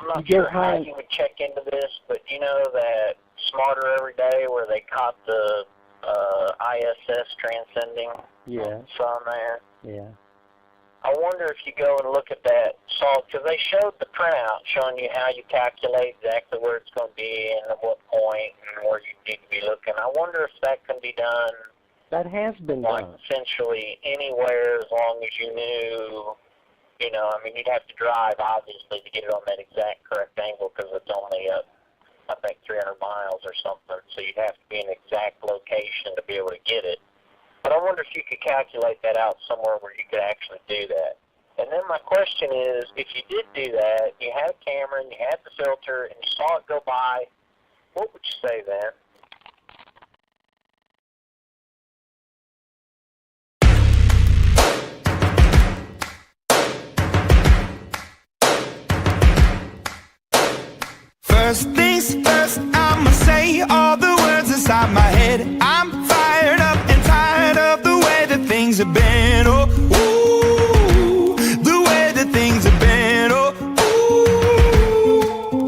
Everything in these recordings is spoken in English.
I'm not sure how you would check into this, but you know that Smarter Every Day where they caught the ISS transcending sun there? Yeah. I wonder if you go and look at that salt, because they showed the printout showing you how you calculate exactly where it's going to be and at what point and where you need to be looking. I wonder if that can be done. That has been like done. Essentially anywhere as long as you knew, you know, I mean, you'd have to drive, obviously, to get it on that exact correct angle because it's only, I think, 300 miles or something. So you'd have to be in an exact location to be able to get it. But I wonder if you could calculate that out somewhere where you could actually do that. And then my question is, if you did do that, you had a camera and you had the filter and you saw it go by, what would you say then? First things first, I'ma say all the words inside my head. I'm fired up and tired of the way that things have been. Oh, ooh, the way that things have been. Oh, ooh.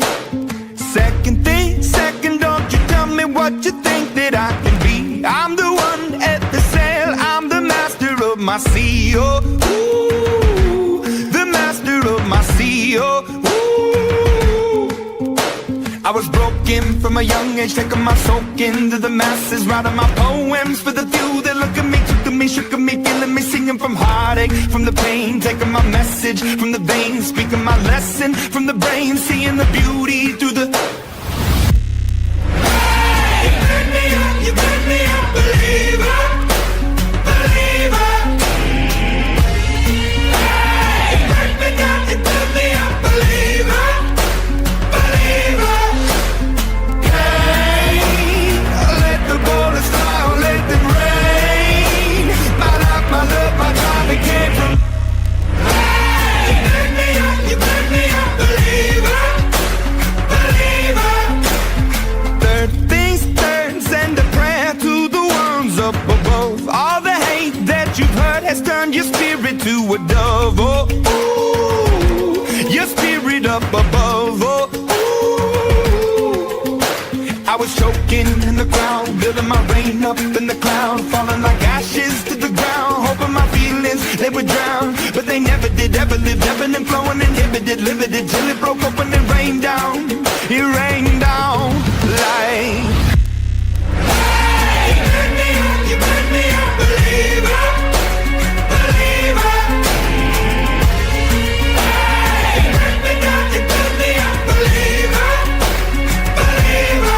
Second thing, second, don't you tell me what you think that I can be. I'm the one at the sail, I'm the master of my sea. Oh, ooh, the master of my sea. Oh, I was broken from a young age, taking my soak into the masses, writing my poems for the few that look at me, took at me, shook at me, feeling me, singing from heartache, from the pain, taking my message from the veins, speaking my lesson from the brain, seeing the beauty through the... Hey, you made me a believer, believer. Hey, you made me down, you made me a believer, believer. Bullets fly, let them rain. My life, my love, my drive, it came from. Hey, you made me a believer, believer. Third things third, send a prayer to the ones up above. All the hate that you've heard has turned your spirit to a dove. Oh, ooh, your spirit up above. Oh, I was choking in the ground, building my rain up in the cloud, falling like ashes to the ground, hoping my feelings, they would drown, but they never did, ever lived, ebbing and flowing, inhibited, limited, till it broke up when it rained down like... Hey, you made me a believer, believer. Hey, you made me down, you made me a believer, believer.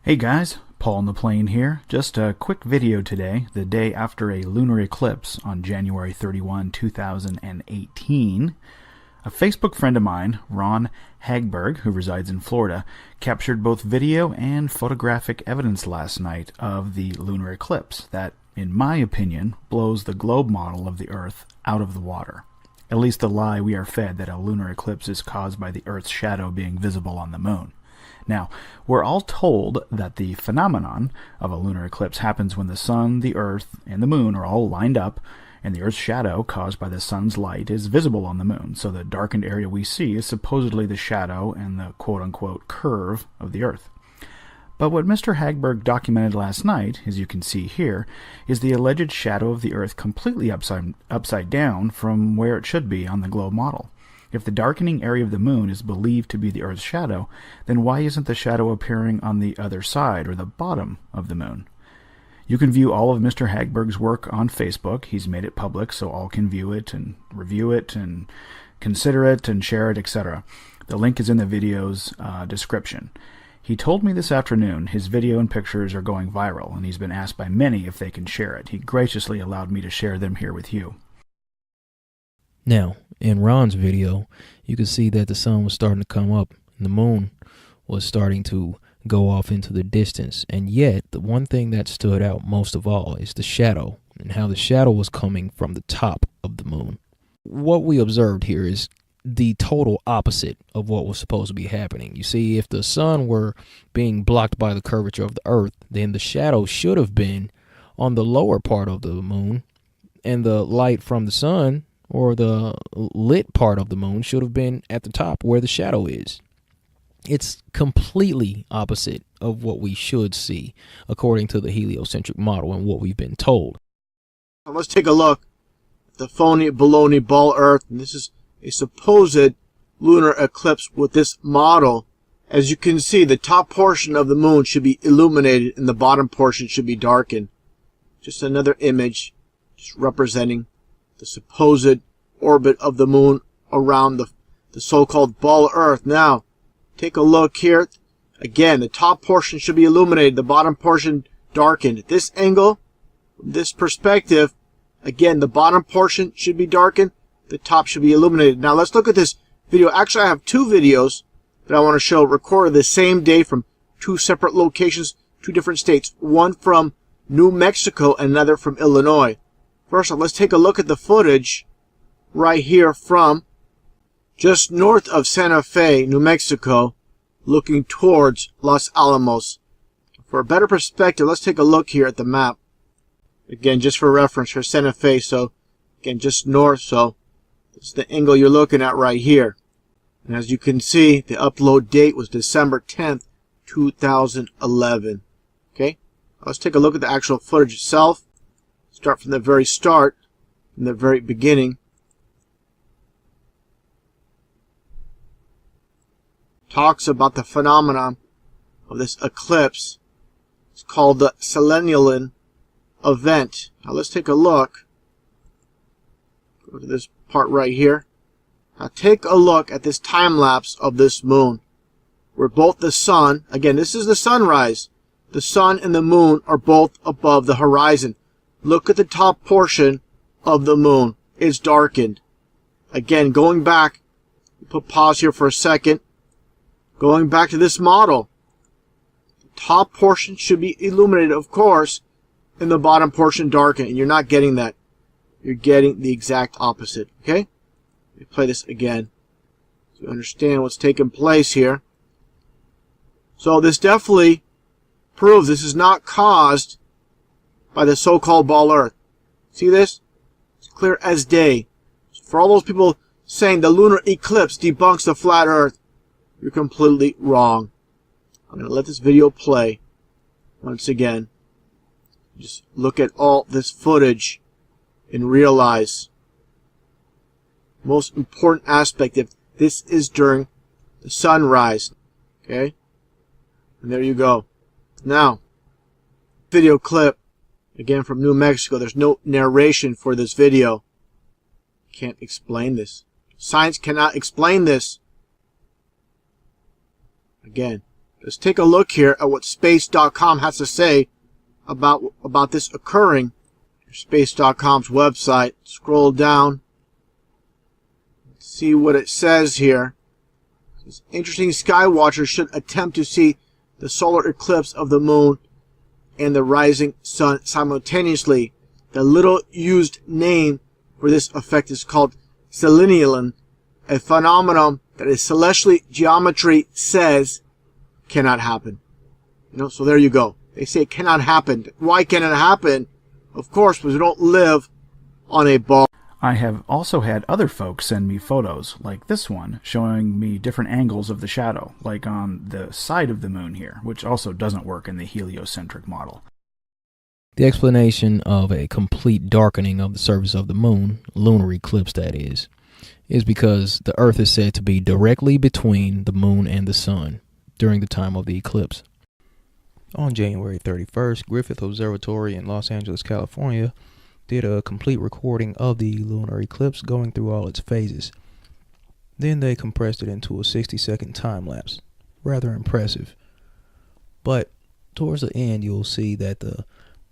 Hey guys, Paul on the plane here. Just a quick video today, the day after a lunar eclipse on January 31, 2018. A Facebook friend of mine, Ron Hagberg, who resides in Florida, captured both video and photographic evidence last night of the lunar eclipse that, in my opinion, blows the globe model of the Earth out of the water. At least the lie we are fed that a lunar eclipse is caused by the Earth's shadow being visible on the moon. Now, we're all told that the phenomenon of a lunar eclipse happens when the sun, the earth, and the moon are all lined up, and the earth's shadow caused by the sun's light is visible on the moon, so the darkened area we see is supposedly the shadow and the quote-unquote curve of the earth. But what Mr. Hagberg documented last night, as you can see here, is the alleged shadow of the earth completely upside down from where it should be on the globe model. If the darkening area of the moon is believed to be the Earth's shadow, then why isn't the shadow appearing on the other side, or the bottom, of the moon? You can view all of Mr. Hagberg's work on Facebook. He's made it public so all can view it and review it and consider it and share it, etc. The link is in the video's description. He told me this afternoon his video and pictures are going viral, and he's been asked by many if they can share it. He graciously allowed me to share them here with you. Now, in Ron's video, you can see that the sun was starting to come up and the moon was starting to go off into the distance. And yet, the one thing that stood out most of all is the shadow, and how the shadow was coming from the top of the moon. What we observed here is the total opposite of what was supposed to be happening. You see, if the sun were being blocked by the curvature of the earth, then the shadow should have been on the lower part of the moon, and the light from the sun, or the lit part of the moon, should have been at the top where the shadow is. It's completely opposite of what we should see according to the heliocentric model and what we've been told. Let's take a look at the phony baloney ball Earth. And this is a supposed lunar eclipse with this model. As you can see, the top portion of the moon should be illuminated and the bottom portion should be darkened. Just another image just representing the supposed orbit of the moon around the so-called ball Earth. Now, take a look here. Again, the top portion should be illuminated, the bottom portion darkened. At this angle, from this perspective, again, the bottom portion should be darkened, the top should be illuminated. Now, let's look at this video. Actually, I have two videos that I want to show recorded the same day from two separate locations, two different states. One from New Mexico and another from Illinois. First, let's take a look at the footage right here from just north of Santa Fe, New Mexico, looking towards Los Alamos. For a better perspective, let's take a look here at the map. Again, just for reference, for Santa Fe, so again, just north, so this is the angle you're looking at right here. And as you can see, the upload date was December 10th, 2011. Okay, let's take a look at the actual footage itself. Start from the very start, from the very beginning. Talks about the phenomenon of this eclipse. It's called the Selenian event. Now let's take a look. Go to this part right here. Now take a look at this time lapse of this moon, where both the sun, again, this is the sunrise, the sun and the moon are both above the horizon. Look at the top portion of the moon. It's darkened. Again, going back, put pause here for a second. Going back to this model, the top portion should be illuminated, of course, and the bottom portion darkened. And you're not getting that. You're getting the exact opposite. Okay? Let me play this again so you understand what's taking place here. So this definitely proves this is not caused by the so-called ball Earth. See this? It's clear as day. For all those people saying the lunar eclipse debunks the flat Earth, you're completely wrong. I'm going to let this video play once again. Just look at all this footage and realize the most important aspect of this is during the sunrise. Okay? And there you go. Now, video clip, again from New Mexico. There's no narration for this video. Can't explain this. Science cannot explain this. Again, let's take a look here at what space.com has to say about this occurring. Space.com's website. Scroll down. See what it says here. This interesting sky watchers should attempt to see the solar eclipse of the moon and the rising sun simultaneously. The little used name for this effect is called Selenian, a phenomenon that is celestial geometry says cannot happen. So there you go. They say it cannot happen. Why can it happen? Of course, because we don't live on a ball. I have also had other folks send me photos, like this one, showing me different angles of the shadow, like on the side of the moon here, which also doesn't work in the heliocentric model. The explanation of a complete darkening of the surface of the moon, lunar eclipse that is because the Earth is said to be directly between the moon and the sun during the time of the eclipse. On January 31st, Griffith Observatory in Los Angeles, California, did a complete recording of the lunar eclipse going through all its phases. Then they compressed it into a 60-second time lapse. Rather impressive. But towards the end, you'll see that the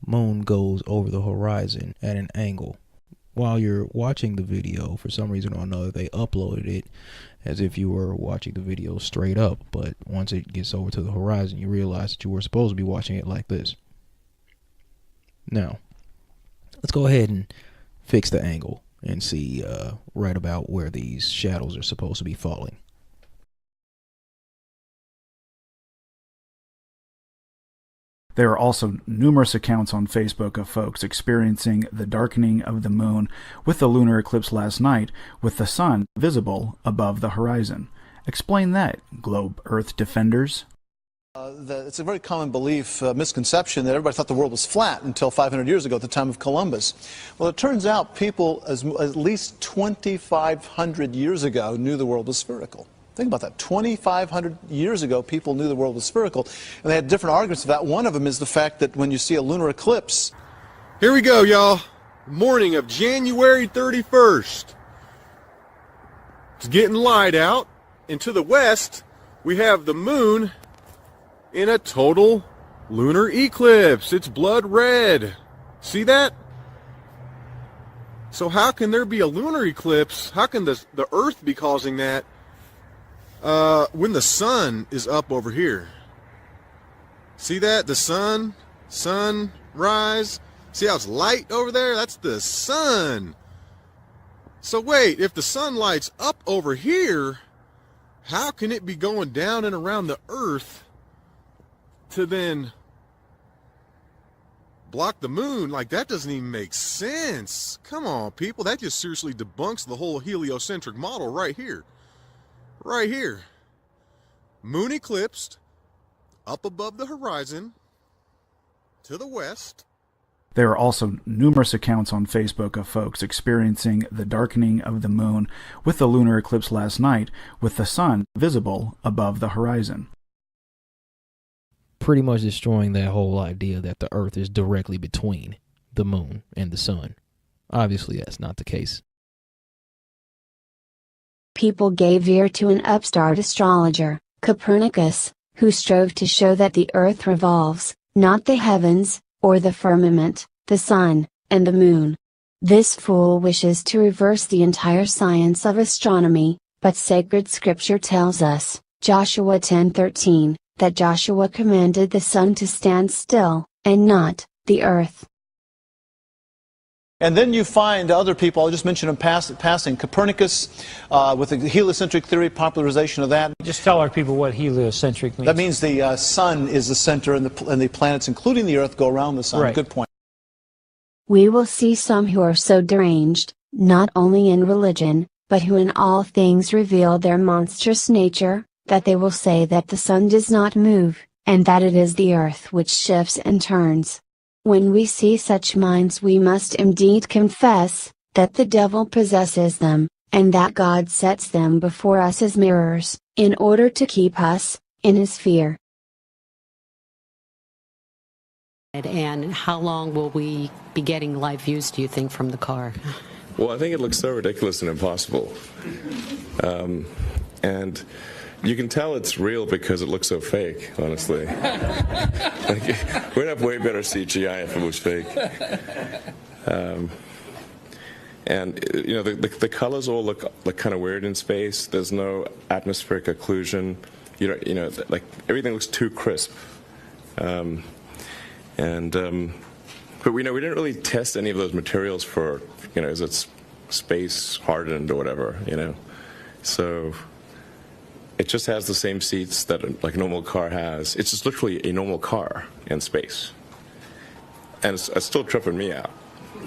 moon goes over the horizon at an angle. While you're watching the video, for some reason or another, they uploaded it as if you were watching the video straight up. But once it gets over to the horizon, you realize that you were supposed to be watching it like this. Now, let's go ahead and fix the angle and see right about where these shadows are supposed to be falling. There are also numerous accounts on Facebook of folks experiencing the darkening of the moon with the lunar eclipse last night, with the sun visible above the horizon. Explain that, Globe Earth defenders. It's a very common belief, misconception, that everybody thought the world was flat until 500 years ago at the time of Columbus. Well, it turns out people at least 2,500 years ago knew the world was spherical. Think about that. 2,500 years ago, people knew the world was spherical, and they had different arguments about that. One of them is the fact that when you see a lunar eclipse... Here we go, y'all. Morning of January 31st. It's getting light out, and to the west, we have the moon in a total lunar eclipse. It's blood red. See that? So how can there be a lunar eclipse? How can the Earth be causing that when the sun is up over here? See that? The sunrise. See how it's light over there? That's the sun. So wait, if the sunlight's up over here, how can it be going down and around the Earth to then block the moon? Like, that doesn't even make sense. Come on, people. That just seriously debunks the whole heliocentric model right here. Right here. Moon eclipsed, up above the horizon, to the west. There are also numerous accounts on Facebook of folks experiencing the darkening of the moon with the lunar eclipse last night, with the sun visible above the horizon. Pretty much destroying that whole idea that the Earth is directly between the moon and the sun. Obviously, that's not the case. People gave ear to an upstart astrologer, Copernicus, who strove to show that the Earth revolves, not the heavens, or the firmament, the sun, and the moon. This fool wishes to reverse the entire science of astronomy, but sacred scripture tells us, Joshua 10:13, that Joshua commanded the sun to stand still, and not the earth. And then you find other people, I'll just mention in passing, Copernicus, with the heliocentric theory, popularization of that. Just tell our people what heliocentric means. That means the sun is the center, and the planets, including the Earth, go around the sun. Right. Good point. We will see some who are so deranged, not only in religion, but who in all things reveal their monstrous nature, that they will say that the sun does not move, and that it is the earth which shifts and turns. When we see such minds, we must indeed confess that the devil possesses them, and that God sets them before us as mirrors, in order to keep us in his fear. And how long will we be getting live views, do you think, from the car? Well, I think it looks so ridiculous and impossible. And you can tell it's real because it looks so fake, honestly. Like, we'd have way better CGI if it was fake. And, you know, the colors all look kind of weird in space. There's no atmospheric occlusion. You know, like, everything looks too crisp. But we know we didn't really test any of those materials for, you know, is it space hardened or whatever, you know. So it just has the same seats that like a normal car has. It's just literally a normal car in space. And it's still tripping me out.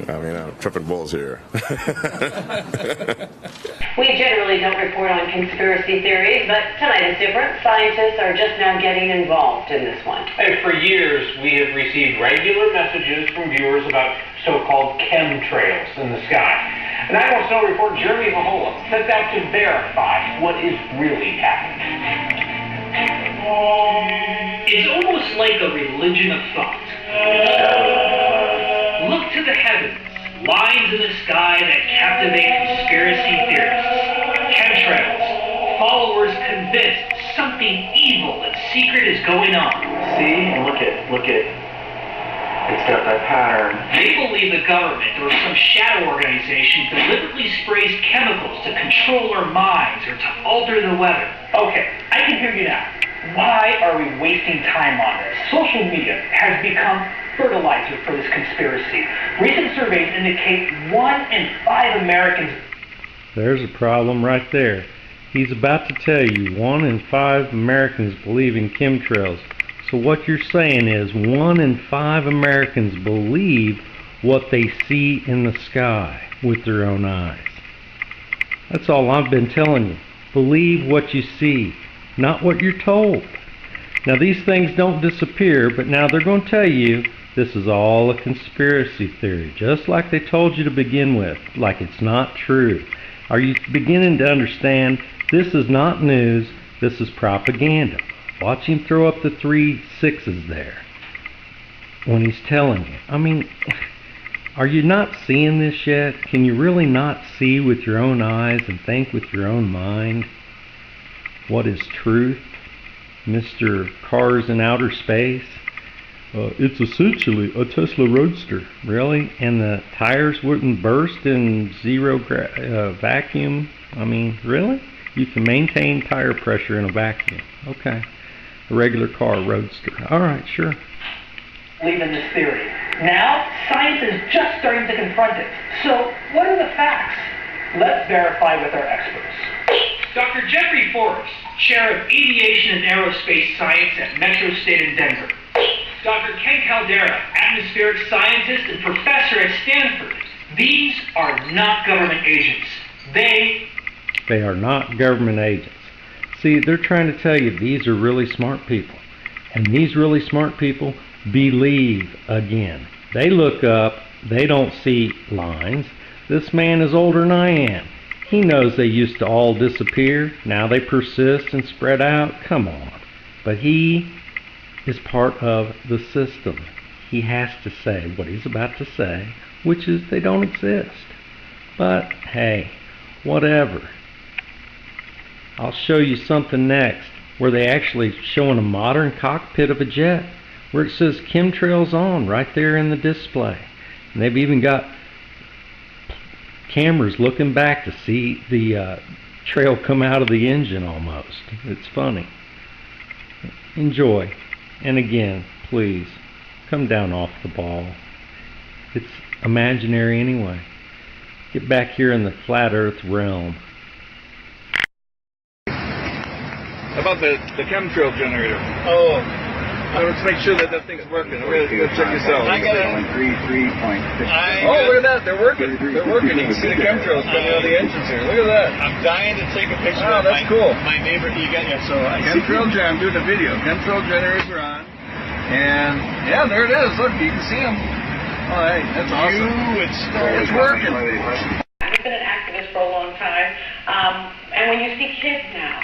I mean, I'm tripping balls here. We generally don't report on conspiracy theories, but tonight is different. Scientists are just now getting involved in this one. And for years, we have received regular messages from viewers about so-called chemtrails in the sky. And 910 reporter Jeremy Vahola sets out to verify what is really happening. It's almost like a religion of thought. Look to the heavens, lines in the sky that captivate conspiracy theorists. Chemtrails, followers convinced something evil and secret is going on. see, and look at, it's got that pattern. They believe the government or some shadow organization deliberately sprays chemicals to control our minds or to alter the weather. Okay, I can hear you now. Why are we wasting time on this? Social media has become fertilizer for this conspiracy. Recent surveys indicate 1 in 5 Americans. There's a problem right there. He's about to tell you 1 in 5 Americans believe in chemtrails. So what you're saying is 1 in 5 Americans believe what they see in the sky with their own eyes. That's all I've been telling you. Believe what you see, not what you're told. Now these things don't disappear, but now they're going to tell you this is all a conspiracy theory, just like they told you to begin with, like it's not true. Are you beginning to understand? This is not news, this is propaganda. Watch him throw up the 3 6s there when he's telling you. I mean, are you not seeing this yet? Can you really not see with your own eyes and think with your own mind what is truth, Mr. Cars in Outer Space? It's essentially a Tesla Roadster. Really? And the tires wouldn't burst in zero vacuum? I mean, really? You can maintain tire pressure in a vacuum. Okay. A regular car, Roadster. Alright, sure. Believe in this theory. Now, science is just starting to confront it. So, what are the facts? Let's verify with our experts. Dr. Jeffrey Forrest, Chair of Aviation and Aerospace Science at Metro State in Denver. Dr. Ken Caldera, Atmospheric Scientist and Professor at Stanford. These are not government agents. They are not government agents. See, they're trying to tell you these are really smart people. And these really smart people believe again. They look up, they don't see lines. This man is older than I am. He knows they used to all disappear. Now they persist and spread out. Come on. But he is part of the system. He has to say what he's about to say, which is they don't exist. But hey, whatever. I'll show you something next where they actually showing a modern cockpit of a jet where it says chemtrails on right there in the display. And they've even got cameras looking back to see the trail come out of the engine almost. It's funny. Enjoy. And again, please, come down off the ball. It's imaginary anyway. Get back here in the flat earth realm. About the chemtrail generator. Oh, let's make sure that thing's working. We're gonna check yourself. I got it. 3.6. Oh, look at that! They're working. They're working. You can see the chemtrails coming out of the engines here. Look at that. I'm dying to take a picture. Oh, that's cool. My neighbor, you got it. So chemtrail generator. I'm doing a video. Chemtrail generators are on, and yeah, there it is. Look, you can see them. All right, that's awesome. It's working. I've been an activist for a long time, and when you see kids now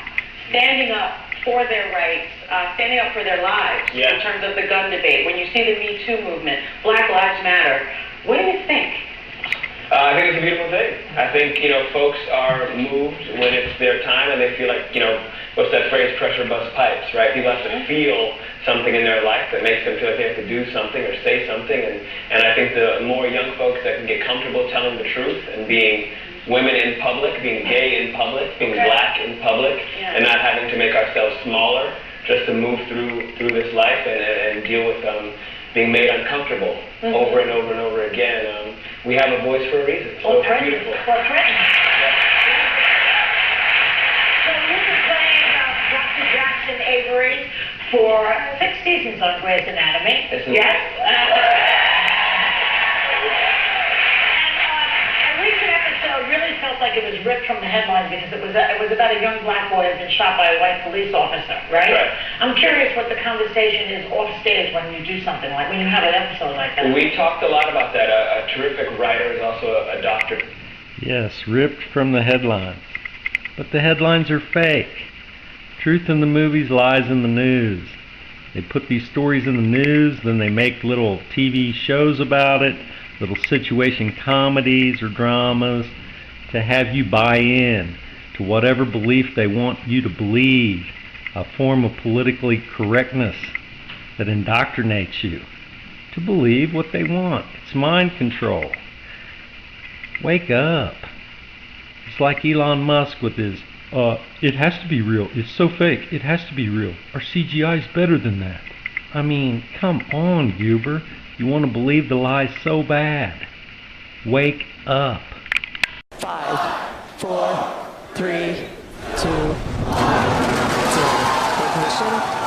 standing up for their rights, standing up for their lives in terms of the gun debate, when you see the Me Too movement, Black Lives Matter, what do you think? I think it's a beautiful thing. I think, folks are moved when it's their time and they feel like, what's that phrase, pressure busts pipes, right? People have to feel something in their life that makes them feel like they have to do something or say something. And I think the more young folks that can get comfortable telling the truth and being women in public, being gay in public, being black in public, and not having to make ourselves smaller just to move through this life and deal with being made uncomfortable over and over and over again. We have a voice for a reason. So it's beautiful. Well, Trenton. So you've been playing Dr. Jackson Avery for 6 seasons on Grey's Anatomy. Yes. A recent episode really felt like it was ripped from the headlines because it was about a young black boy who had been shot by a white police officer, right? I'm curious what the conversation is off stage when you do something like when you have an episode like that. We talked a lot about that. A terrific writer is also a doctor. Yes, ripped from the headlines. But the headlines are fake. Truth in the movies lies in the news. They put these stories in the news, then they make little TV shows about it, little situation comedies or dramas to have you buy in to whatever belief they want you to believe, a form of politically correctness. that indoctrinates you to believe what they want. It's mind control. Wake up. It's like Elon Musk with his, it has to be real. It's so fake. It has to be real. Our CGI is better than that. I mean, come on, Goober. You want to believe the lies so bad. Wake up. 5, 4, 3, 2, 1, 0. Ignition.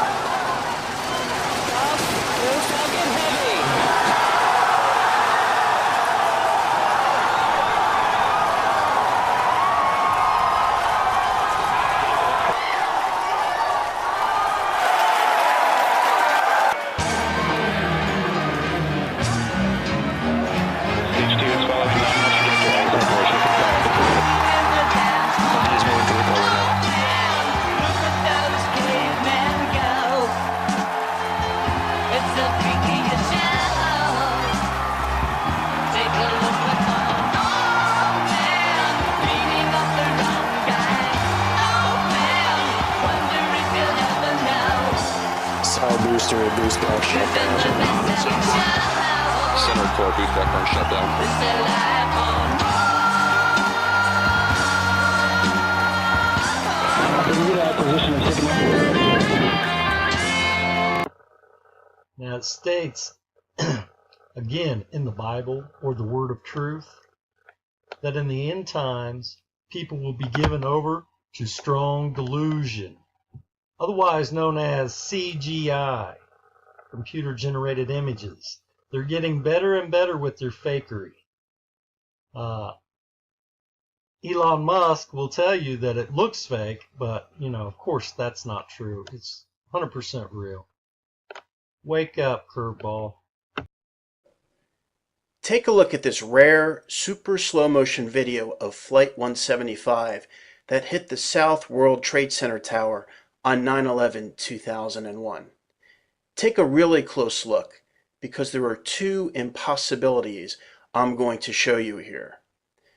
Booster boost back shutdown. Center core boost back burn shutdown. Now it states, again, in the Bible or the Word of Truth, that in the end times, people will be given over to strong delusion, otherwise known as CGI, computer-generated images. They're getting better and better with their fakery. Elon Musk will tell you that it looks fake, but, you know, of course that's not true. It's 100% real. Wake up, curveball. Take a look at this rare, super slow motion video of Flight 175 that hit the South World Trade Center tower on 9/11/2001. Take a really close look, because there are two impossibilities I'm going to show you here.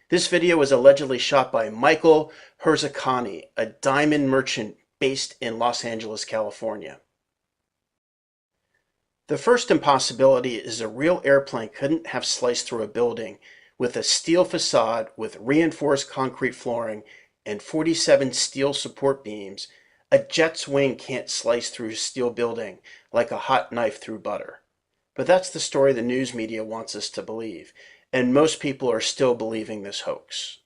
This video was allegedly shot by Michael Herzakani, a diamond merchant based in Los Angeles, California. The first impossibility is a real airplane couldn't have sliced through a building with a steel facade with reinforced concrete flooring and 47 steel support beams. A jet's wing can't slice through a steel building like a hot knife through butter. But that's the story the news media wants us to believe, and most people are still believing this hoax.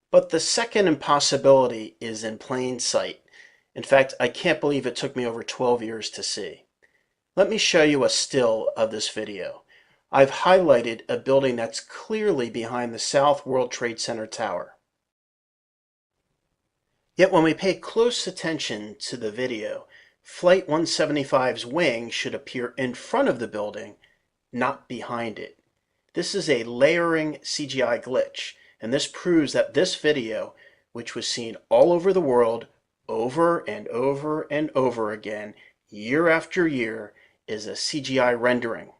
But the second impossibility is in plain sight. In fact, I can't believe it took me over 12 years to see. Let me show you a still of this video. I've highlighted a building that's clearly behind the South World Trade Center tower. Yet when we pay close attention to the video, Flight 175's wing should appear in front of the building, not behind it. This is a layering CGI glitch, and this proves that this video, which was seen all over the world, over and over and over again, year after year, is a CGI rendering.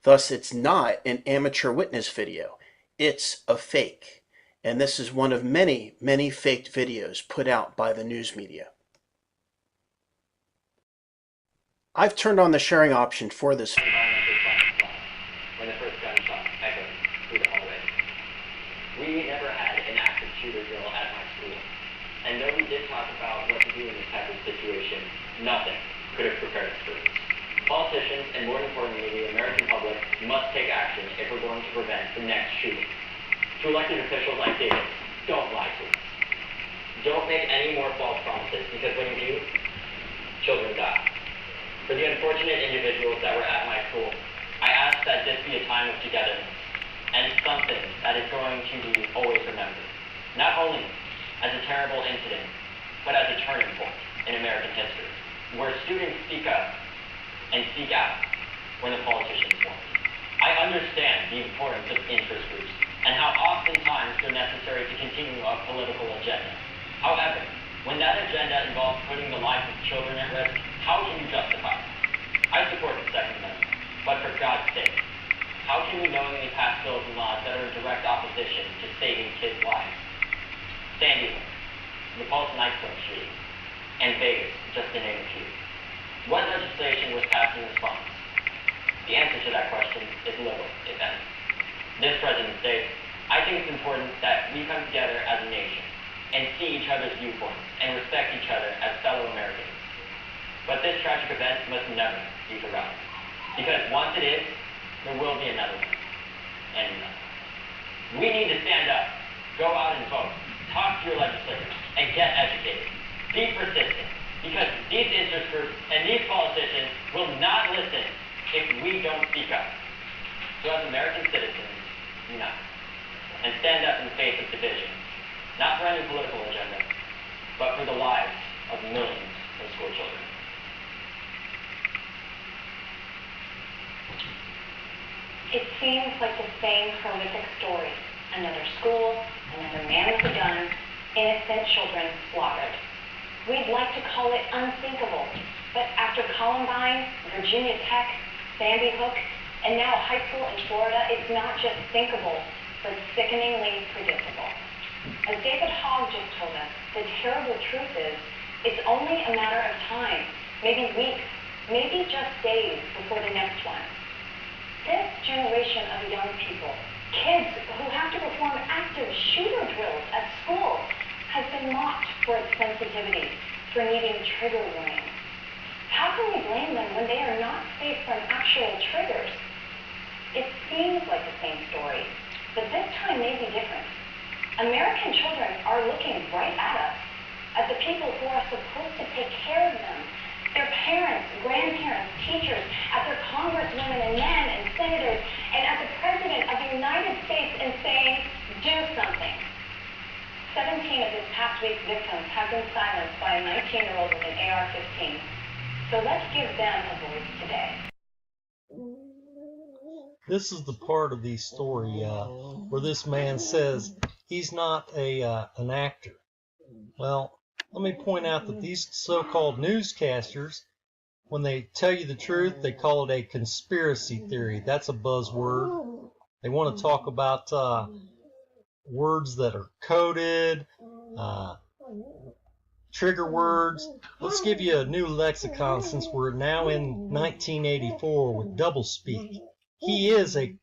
Thus, it's not an amateur witness video. It's a fake. And this is one of many, many faked videos put out by the news media. I've turned on the sharing option for this video. When the first gunshot echoed through the hallway. We never had an active shooter drill at my school. And though we did talk about what to do in this type of situation, nothing could have prepared us for this. Politicians, and more importantly, the American public, must take action if we're going to prevent the next shooting. To elected officials like Davis, don't lie to us. Don't make any more false promises, because when you do, children die. For the unfortunate individuals that were at my school, I ask that this be a time of togetherness, and something that is going to be always remembered. Not only as a terrible incident, but as a turning point in American history, where students speak up and speak out when the politicians won't. I understand the importance of interest groups and how oftentimes they're necessary to continue a political agenda. However, when that agenda involves putting the lives of children at risk, how can you justify it? I support the Second Amendment, but for God's sake, how can we knowingly pass bills and laws that are in direct opposition to saving kids' lives? Sandy Hook, the Pulse nightclub shooting, and Vegas, just to name a few. What legislation was passed in response? The answer to that question is little, if any. This President states, I think it's important that we come together as a nation and see each other's viewpoints and respect each other as fellow Americans. But this tragic event must never be forgotten. Because once it is, there will be another one. And another. We need to stand up, go out and vote, talk to your legislators, and get educated. Be persistent, because these interest groups and these politicians will not listen if we don't speak up. So as American citizens, unite and stand up in the face of division, not for any political agenda, but for the lives of millions of school children. It seems like the same horrific story. Another school, another man with a gun, innocent children slaughtered. We'd like to call it unthinkable, but after Columbine, Virginia Tech, Sandy Hook, and now a high school in Florida, it's not just thinkable, but sickeningly predictable. As David Hogg just told us, the terrible truth is, it's only a matter of time, maybe weeks, maybe just days before the next one. This generation of young people, kids who have to perform active shooter drills at school, has been mocked for its sensitivity, for needing trigger warnings. How can we blame them when they are not safe from actual triggers? It seems like the same story, but this time may be different. American children are looking right at us, at the people who are supposed to take care of them, their parents, grandparents, teachers, at their congresswomen and men and senators, and at the President of the United States, and saying, do something. 17 of this past week's victims have been silenced by a 19-year-old with an AR-15. So let's give them a voice today. This is the part of the story where this man says he's not an actor. Well, let me point out that these so-called newscasters, when they tell you the truth, they call it a conspiracy theory. That's a buzzword. They want to talk about words that are coded, trigger words. Let's give you a new lexicon since we're now in 1984 with doublespeak. He is a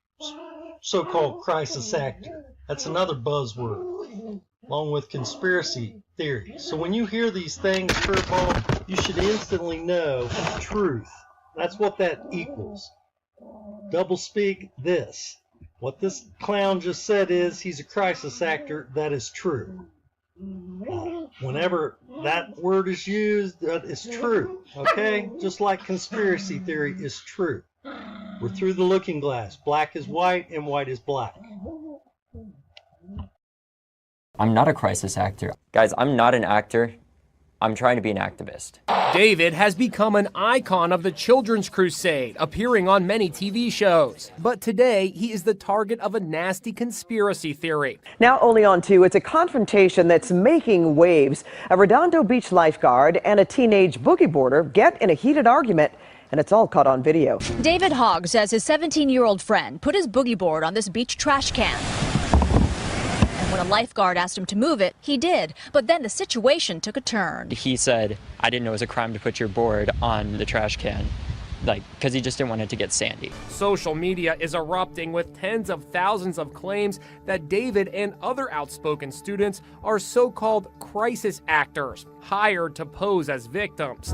so-called crisis actor. That's another buzzword, along with conspiracy theory. So when you hear these things, curveball, you should instantly know truth. That's what that equals. Doublespeak, this. What this clown just said is he's a crisis actor. That is true. Whenever that word is used, it's true. Okay? Just like conspiracy theory is true. We're through the looking glass. Black is white and white is black. I'm not a crisis actor. Guys, I'm not an actor. I'm trying to be an activist. David has become an icon of the children's crusade, appearing on many TV shows. But today, he is the target of a nasty conspiracy theory. Now only on 2, it's a confrontation that's making waves. A Redondo Beach lifeguard and a teenage boogie boarder get in a heated argument, and it's all caught on video. David Hogg says his 17-year-old friend put his boogie board on this beach trash can. When a lifeguard asked him to move it, he did. But then the situation took a turn. He said, I didn't know it was a crime to put your board on the trash can, because he just didn't want it to get sandy. Social media is erupting with tens of thousands of claims that David and other outspoken students are so-called crisis actors, hired to pose as victims.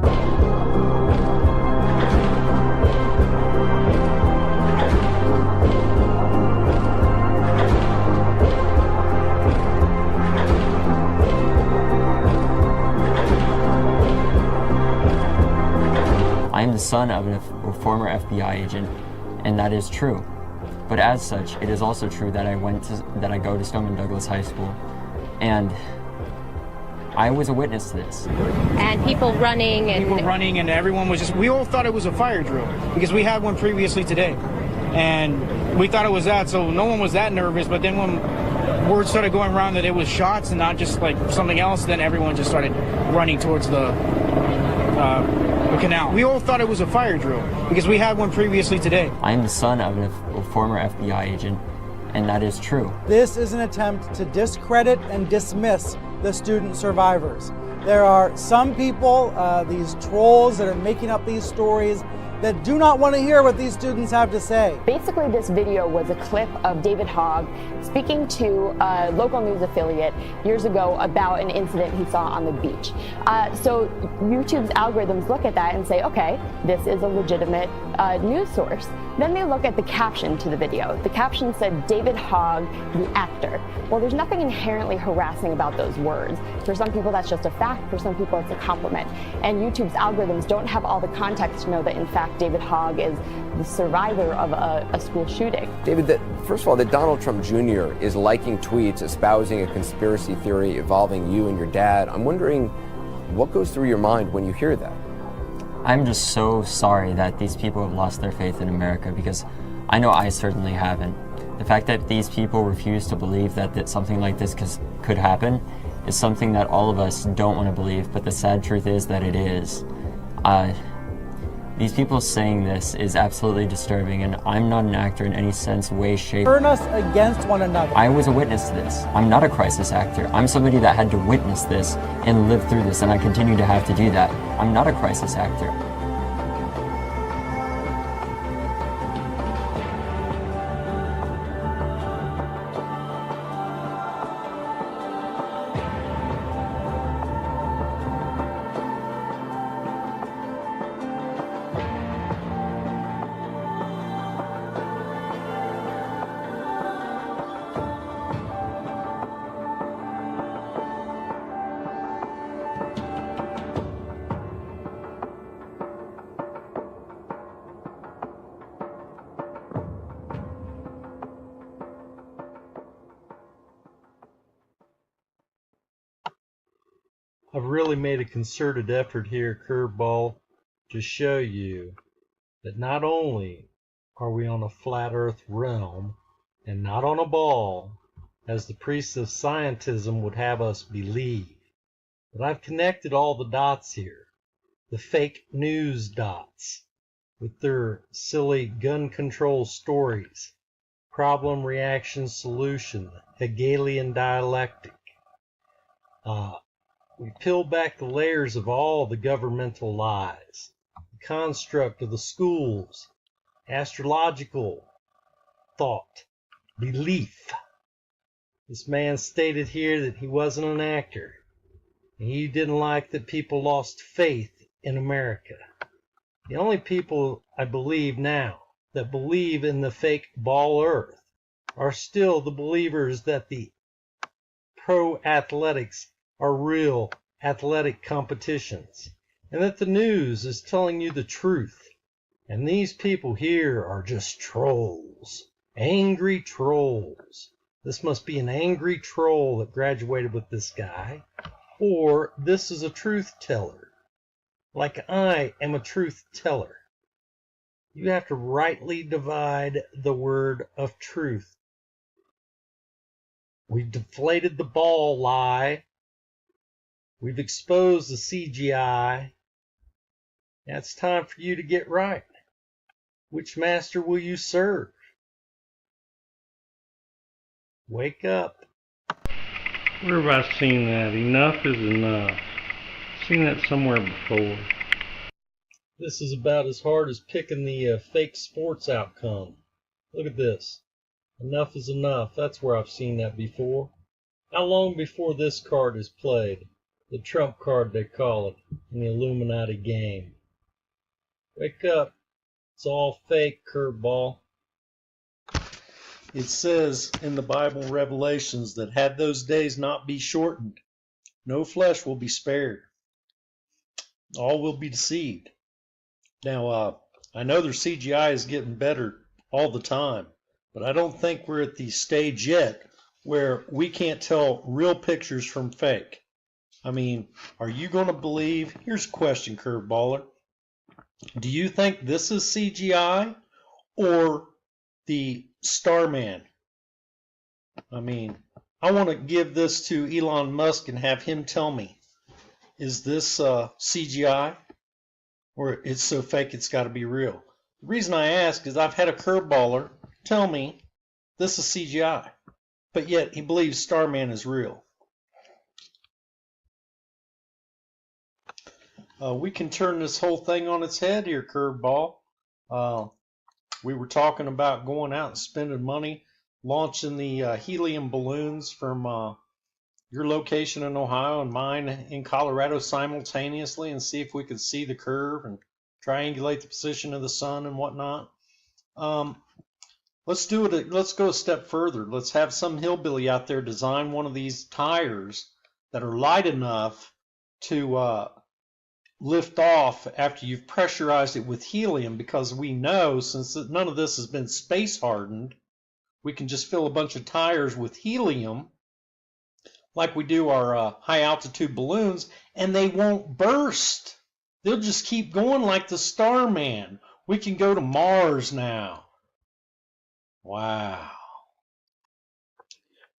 I am the son of a former FBI agent, and that is true. But as such, it is also true that I go to Stoneman Douglas High School, and I was a witness to this. And people running and everyone was just, we all thought it was a fire drill because we had one previously today. And we thought it was that, so no one was that nervous. But then when word started going around that it was shots and not just like something else, then everyone just started running towards the canal. We all thought it was a fire drill because we had one previously today. I am the son of a former FBI agent, and that is true. This is an attempt to discredit and dismiss the student survivors. There are some people, these trolls that are making up these stories, that do not want to hear what these students have to say. Basically, this video was a clip of David Hogg speaking to a local news affiliate years ago about an incident he saw on the beach. So YouTube's algorithms look at that and say, okay, this is a legitimate news source. Then they look at the caption to the video. The caption said, David Hogg, the actor. Well, there's nothing inherently harassing about those words. For some people, that's just a fact. For some people, it's a compliment. And YouTube's algorithms don't have all the context to know that, in fact, David Hogg is the survivor of a school shooting. David, first of all, that Donald Trump Jr. is liking tweets espousing a conspiracy theory involving you and your dad. I'm wondering what goes through your mind when you hear that? I'm just so sorry that these people have lost their faith in America, because I know I certainly haven't. The fact that these people refuse to believe that something like this could happen is something that all of us don't want to believe, but the sad truth is that it is. These people saying this is absolutely disturbing, and I'm not an actor in any sense, way, shape. Turn us against one another. I was a witness to this. I'm not a crisis actor. I'm somebody that had to witness this and live through this, and I continue to have to do that. I'm not a crisis actor. I've really made a concerted effort here, Curveball, to show you that not only are we on a flat earth realm and not on a ball, as the priests of scientism would have us believe, but I've connected all the dots here, the fake news dots, with their silly gun control stories, problem, reaction, solution, Hegelian dialectic. We peel back the layers of all the governmental lies, the construct of the schools, astrological thought, belief. This man stated here that he wasn't an actor. And he didn't like that people lost faith in America. The only people, I believe now, that believe in the fake ball earth are still the believers that the pro athletics are real athletic competitions, and that the news is telling you the truth. And these people here are just trolls, angry trolls. This must be an angry troll that graduated with this guy, or this is a truth teller, like I am a truth teller. You have to rightly divide the word of truth. We've deflated the ball lie. We've exposed the CGI. Now it's time for you to get right. Which master will you serve? Wake up. Where have I seen that? Enough is enough. Seen that somewhere before. This is about as hard as picking the fake sports outcome. Look at this. Enough is enough. That's where I've seen that before. How long before this card is played? The trump card, they call it, in the Illuminati game. Wake up. It's all fake, Curveball. It says in the Bible Revelations that had those days not be shortened, no flesh will be spared. All will be deceived. Now, I know their CGI is getting better all the time, but I don't think we're at the stage yet where we can't tell real pictures from fake. I mean, are you going to believe? Here's a question, Curveballer. Do you think this is CGI or the Starman? I mean, I want to give this to Elon Musk and have him tell me, is this CGI or it's so fake it's got to be real? The reason I ask is I've had a Curveballer tell me this is CGI, but yet he believes Starman is real. We can turn this whole thing on its head here, Curveball. We were talking about going out and spending money, launching the helium balloons from your location in Ohio and mine in Colorado simultaneously, and see if we could see the curve and triangulate the position of the sun and whatnot. Let's do it. Let's go a step further. Let's have some hillbilly out there design one of these tires that are light enough to lift off after you've pressurized it with helium, because we know, since none of this has been space hardened, we can just fill a bunch of tires with helium like we do our high altitude balloons, and they won't burst. They'll just keep going like the Starman. We can go to Mars now. Wow.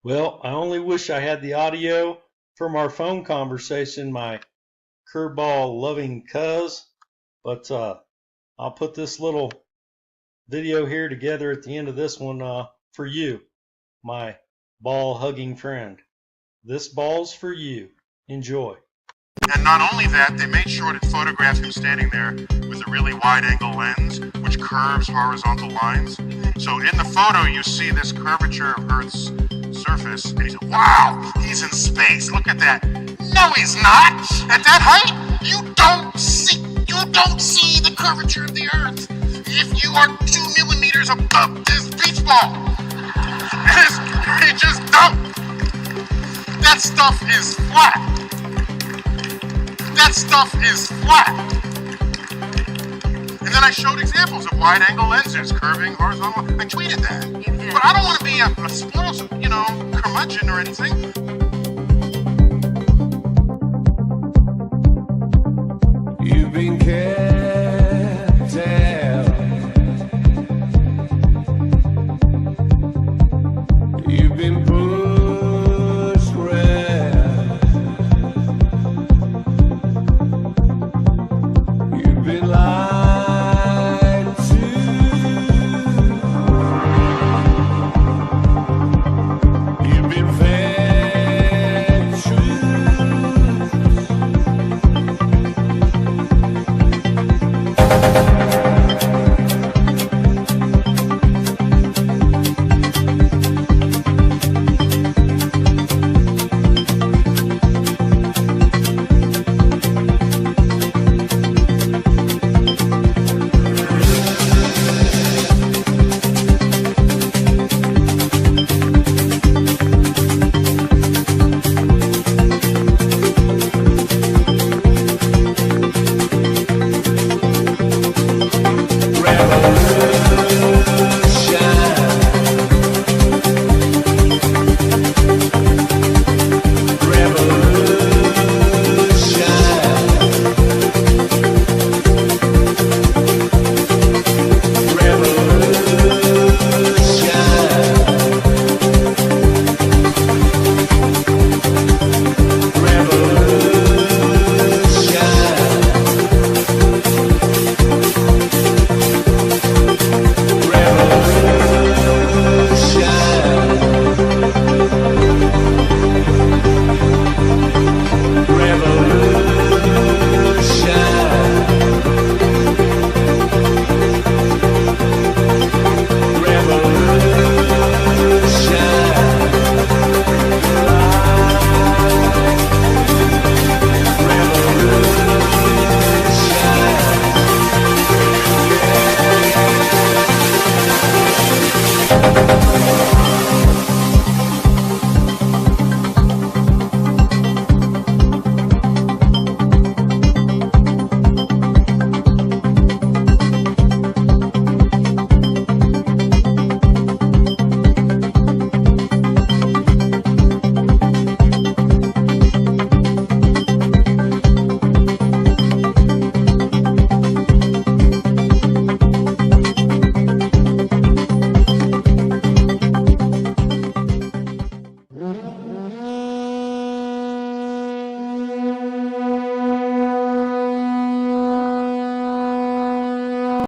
Well, I only wish I had the audio from our phone conversation, my curveball loving cuz, but I'll put this little video here together at the end of this one for you, my ball hugging friend. This ball's for you. Enjoy. And not only that, they made sure to photograph him standing there with a really wide-angle lens, which curves horizontal lines. So in the photo, you see this curvature of Earth's surface, and you say, wow, he's in space. Look at that. No, he's not. At that height, you don't see the curvature of the Earth if you are 2 millimeters above this beach ball. You just don't. That stuff is flat. That stuff is flat. And then I showed examples of wide-angle lenses curving horizontal. I tweeted that. But I don't want to be a spoiled, curmudgeon or anything. You've been